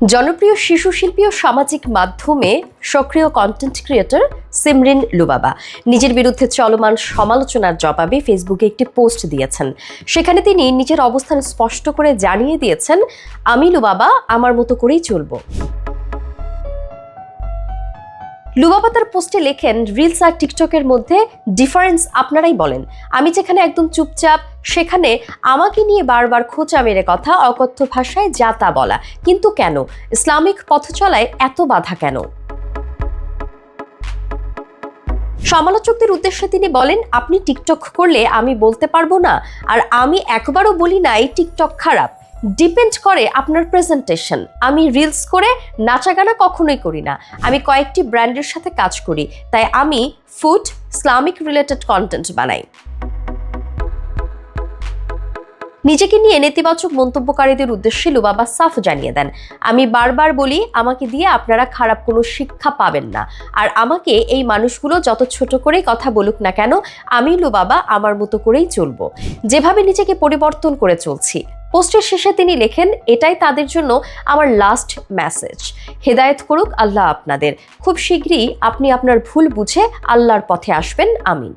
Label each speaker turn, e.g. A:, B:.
A: জনপ্রিয় শিশু শিল্পী ও সামাজিক মাধ্যমে সক্রিয় কন্টেন্ট ক্রিয়েটর সিমরিন লুবাবা নিজের বিরুদ্ধে চলমান সমালোচনার জবাবে ফেসবুকে একটি পোস্ট দিয়েছেন। সেখানে তিনি নিজের অবস্থান স্পষ্ট করে জানিয়ে দিয়েছেন, আমি লুবাবা আমার মতো করেই চলবো। লুবাবা তার পোস্টে লেখেন, রিলস আর টিকটকের মধ্যে ডিফারেন্স আপনারাই বলেন। আমি যেখানে একদম চুপচাপ, সেখানে আমাকে নিয়ে বারবার খোঁচা মেরে কথা, অকথ্য ভাষায় যা তা বলা। কিন্তু কেন? ইসলামিক পথ চলায় এত বাধা কেন? সমালোচকদের উদ্দেশ্যে তিনি বলেন, আপনি টিকটক করলে আমি বলতে পারবো না, আর আমি একবারও বলি নাই টিকটক খারাপ। ডিপেন্ড করে আপনার প্রেজেন্টেশন। আমি রিলস করে নাচাগানা কখনোই করি না। আমি কয়েকটি ব্র্যান্ডের সাথে কাজ করি, তাই আমি ফুড ইসলামিক রিলেটেড কন্টেন্ট বানাই। নিজেকে নিয়ে নেতিবাচক মন্তব্যকারীদের উদ্দেশ্যে লুবাবা সাফ জানিয়ে দেন, আমি বারবার বলি, আমাকে দিয়ে আপনারা খারাপ কোনো শিক্ষা পাবেন না। আর আমাকে এই মানুষগুলো যত ছোট করেই কথা বলুক না কেন, আমি লুবাবা আমার মতো করেই চলবো, যেভাবে নিজেকে পরিবর্তন করে চলছি। পোস্টের শেষে তিনি লেখেন, এটাই তাদের জন্য আমার লাস্ট মেসেজ। হেদায়েত করুক আল্লাহ আপনাদের। খুব শীঘ্রই আপনি আপনার ভুল বুঝে আল্লাহর পথে আসবেন। আমিন।